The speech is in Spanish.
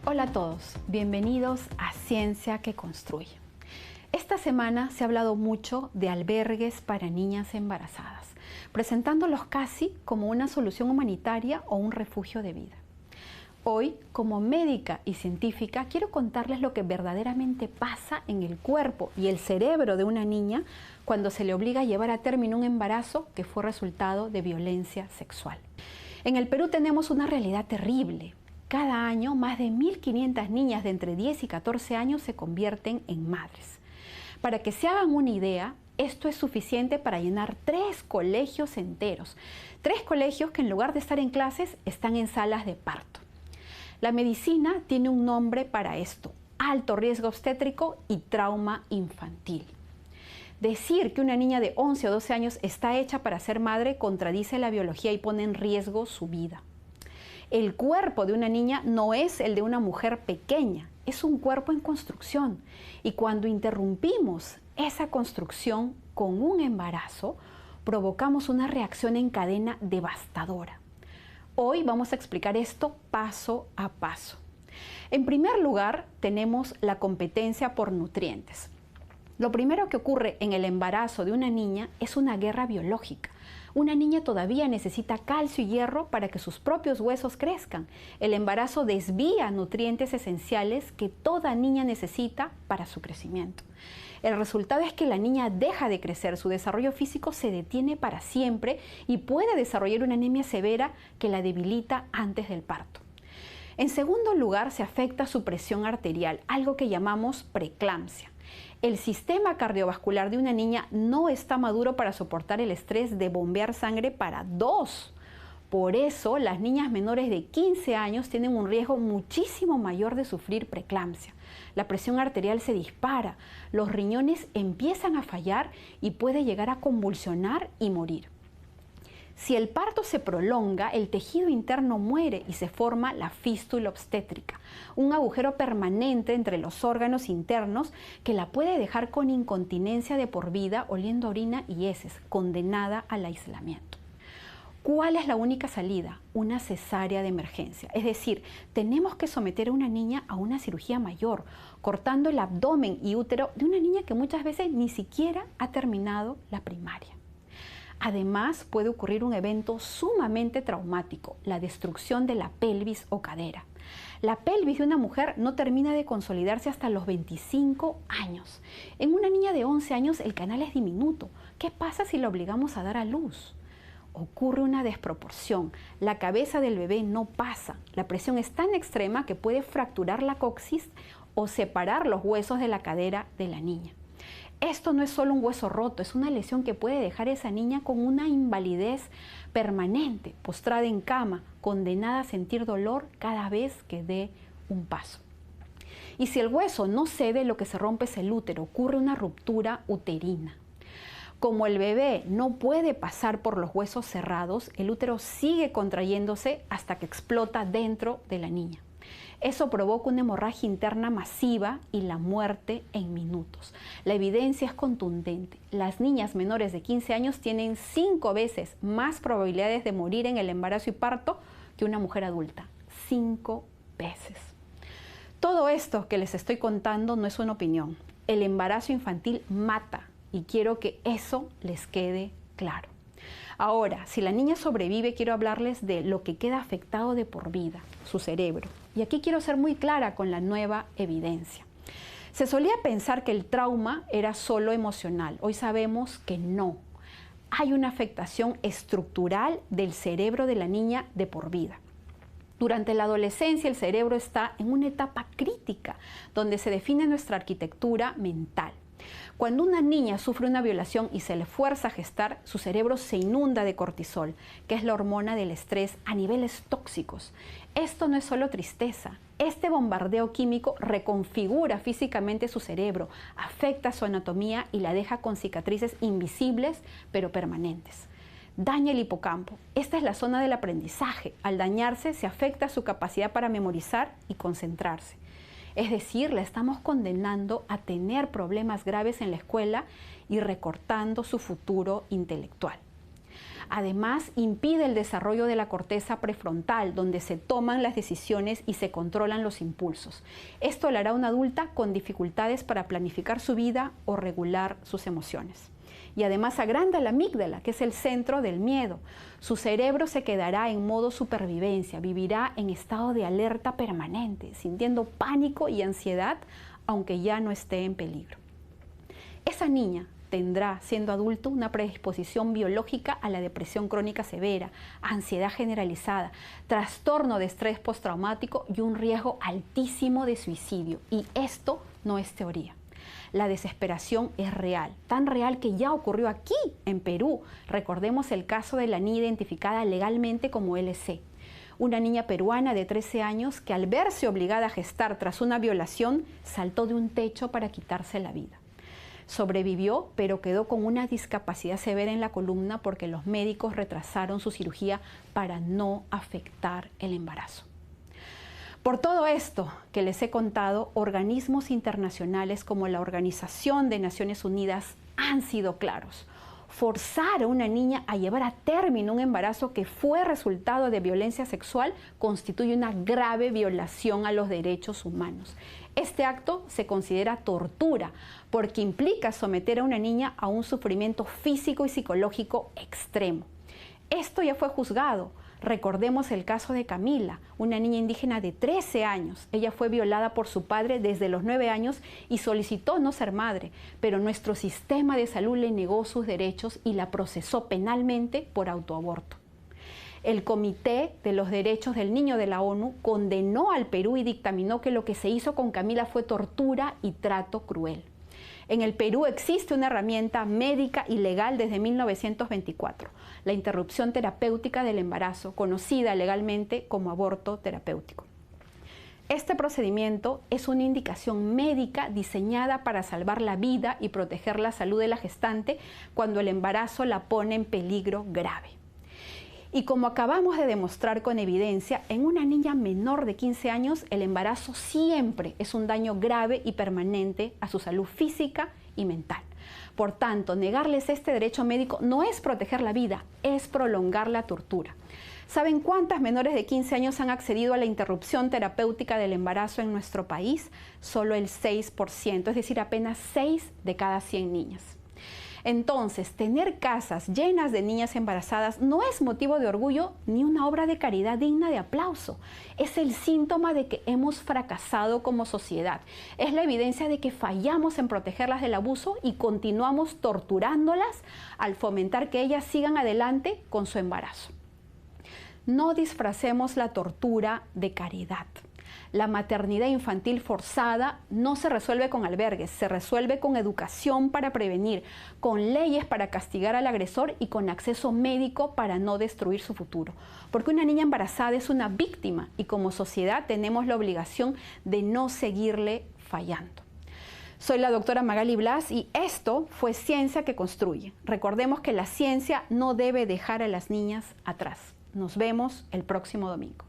Hola a todos, bienvenidos a Ciencia que Construye. Esta semana se ha hablado mucho de albergues para niñas embarazadas, presentándolos casi como una solución humanitaria o un refugio de vida. Hoy, como médica y científica, quiero contarles lo que verdaderamente pasa en el cuerpo y el cerebro de una niña cuando se le obliga a llevar a término un embarazo que fue resultado de violencia sexual. En el Perú tenemos una realidad terrible. Cada año, más de 1.500 niñas de entre 10 y 14 años se convierten en madres. Para que se hagan una idea, esto es suficiente para llenar 3 colegios enteros. 3 colegios que en lugar de estar en clases, están en salas de parto. La medicina tiene un nombre para esto: alto riesgo obstétrico y trauma infantil. Decir que una niña de 11 o 12 años está hecha para ser madre contradice la biología y pone en riesgo su vida. El cuerpo de una niña no es el de una mujer pequeña, es un cuerpo en construcción. Y cuando interrumpimos esa construcción con un embarazo, provocamos una reacción en cadena devastadora. Hoy vamos a explicar esto paso a paso. En primer lugar, tenemos la competencia por nutrientes. Lo primero que ocurre en el embarazo de una niña es una guerra biológica. Una niña todavía necesita calcio y hierro para que sus propios huesos crezcan. El embarazo desvía nutrientes esenciales que toda niña necesita para su crecimiento. El resultado es que la niña deja de crecer, su desarrollo físico se detiene para siempre y puede desarrollar una anemia severa que la debilita antes del parto. En segundo lugar, se afecta su presión arterial, algo que llamamos preeclampsia. El sistema cardiovascular de una niña no está maduro para soportar el estrés de bombear sangre para 2. Por eso, las niñas menores de 15 años tienen un riesgo muchísimo mayor de sufrir preeclampsia. La presión arterial se dispara, los riñones empiezan a fallar y puede llegar a convulsionar y morir. Si el parto se prolonga, el tejido interno muere y se forma la fístula obstétrica, un agujero permanente entre los órganos internos que la puede dejar con incontinencia de por vida, oliendo a orina y heces, condenada al aislamiento. ¿Cuál es la única salida? Una cesárea de emergencia. Es decir, tenemos que someter a una niña a una cirugía mayor, cortando el abdomen y útero de una niña que muchas veces ni siquiera ha terminado la primaria. Además, puede ocurrir un evento sumamente traumático, la destrucción de la pelvis o cadera. La pelvis de una mujer no termina de consolidarse hasta los 25 años. En una niña de 11 años el canal es diminuto. ¿Qué pasa si la obligamos a dar a luz? Ocurre una desproporción. La cabeza del bebé no pasa. La presión es tan extrema que puede fracturar la coxis o separar los huesos de la cadera de la niña. Esto no es solo un hueso roto, es una lesión que puede dejar a esa niña con una invalidez permanente, postrada en cama, condenada a sentir dolor cada vez que dé un paso. Y si el hueso no cede, lo que se rompe es el útero, ocurre una ruptura uterina. Como el bebé no puede pasar por los huesos cerrados, el útero sigue contrayéndose hasta que explota dentro de la niña. Eso provoca una hemorragia interna masiva y la muerte en minutos. La evidencia es contundente. Las niñas menores de 15 años tienen 5 veces más probabilidades de morir en el embarazo y parto que una mujer adulta. 5 veces. Todo esto que les estoy contando no es una opinión. El embarazo infantil mata y quiero que eso les quede claro. Ahora, si la niña sobrevive, quiero hablarles de lo que queda afectado de por vida, su cerebro. Y aquí quiero ser muy clara con la nueva evidencia. Se solía pensar que el trauma era solo emocional. Hoy sabemos que no. Hay una afectación estructural del cerebro de la niña de por vida. Durante la adolescencia, el cerebro está en una etapa crítica, donde se define nuestra arquitectura mental. Cuando una niña sufre una violación y se le fuerza a gestar, su cerebro se inunda de cortisol, que es la hormona del estrés a niveles tóxicos. Esto no es solo tristeza. Este bombardeo químico reconfigura físicamente su cerebro, afecta su anatomía y la deja con cicatrices invisibles pero permanentes. Daña el hipocampo. Esta es la zona del aprendizaje. Al dañarse, se afecta su capacidad para memorizar y concentrarse. Es decir, la estamos condenando a tener problemas graves en la escuela y recortando su futuro intelectual. Además, impide el desarrollo de la corteza prefrontal, donde se toman las decisiones y se controlan los impulsos. Esto la hará una adulta con dificultades para planificar su vida o regular sus emociones. Y además agranda la amígdala, que es el centro del miedo. Su cerebro se quedará en modo supervivencia, vivirá en estado de alerta permanente, sintiendo pánico y ansiedad, aunque ya no esté en peligro. Esa niña tendrá, siendo adulto, una predisposición biológica a la depresión crónica severa, ansiedad generalizada, trastorno de estrés postraumático y un riesgo altísimo de suicidio. Y esto no es teoría. La desesperación es real, tan real que ya ocurrió aquí, en Perú. Recordemos el caso de la niña identificada legalmente como LC. Una niña peruana de 13 años que al verse obligada a gestar tras una violación, saltó de un techo para quitarse la vida. Sobrevivió, pero quedó con una discapacidad severa en la columna porque los médicos retrasaron su cirugía para no afectar el embarazo. Por todo esto que les he contado, organismos internacionales como la Organización de Naciones Unidas han sido claros. Forzar a una niña a llevar a término un embarazo que fue resultado de violencia sexual constituye una grave violación a los derechos humanos. Este acto se considera tortura porque implica someter a una niña a un sufrimiento físico y psicológico extremo. Esto ya fue juzgado. Recordemos el caso de Camila, una niña indígena de 13 años. Ella fue violada por su padre desde los 9 años y solicitó no ser madre, pero nuestro sistema de salud le negó sus derechos y la procesó penalmente por autoaborto. El Comité de los Derechos del Niño de la ONU condenó al Perú y dictaminó que lo que se hizo con Camila fue tortura y trato cruel. En el Perú existe una herramienta médica y legal desde 1924, la interrupción terapéutica del embarazo, conocida legalmente como aborto terapéutico. Este procedimiento es una indicación médica diseñada para salvar la vida y proteger la salud de la gestante cuando el embarazo la pone en peligro grave. Y como acabamos de demostrar con evidencia, en una niña menor de 15 años, el embarazo siempre es un daño grave y permanente a su salud física y mental. Por tanto, negarles este derecho médico no es proteger la vida, es prolongar la tortura. ¿Saben cuántas menores de 15 años han accedido a la interrupción terapéutica del embarazo en nuestro país? Solo el 6%, es decir, apenas 6 de cada 100 niñas. Entonces, tener casas llenas de niñas embarazadas no es motivo de orgullo ni una obra de caridad digna de aplauso. Es el síntoma de que hemos fracasado como sociedad. Es la evidencia de que fallamos en protegerlas del abuso y continuamos torturándolas al fomentar que ellas sigan adelante con su embarazo. No disfracemos la tortura de caridad. La maternidad infantil forzada no se resuelve con albergues, se resuelve con educación para prevenir, con leyes para castigar al agresor y con acceso médico para no destruir su futuro. Porque una niña embarazada es una víctima y como sociedad tenemos la obligación de no seguirle fallando. Soy la doctora Magali Blas y esto fue Ciencia que Construye. Recordemos que la ciencia no debe dejar a las niñas atrás. Nos vemos el próximo domingo.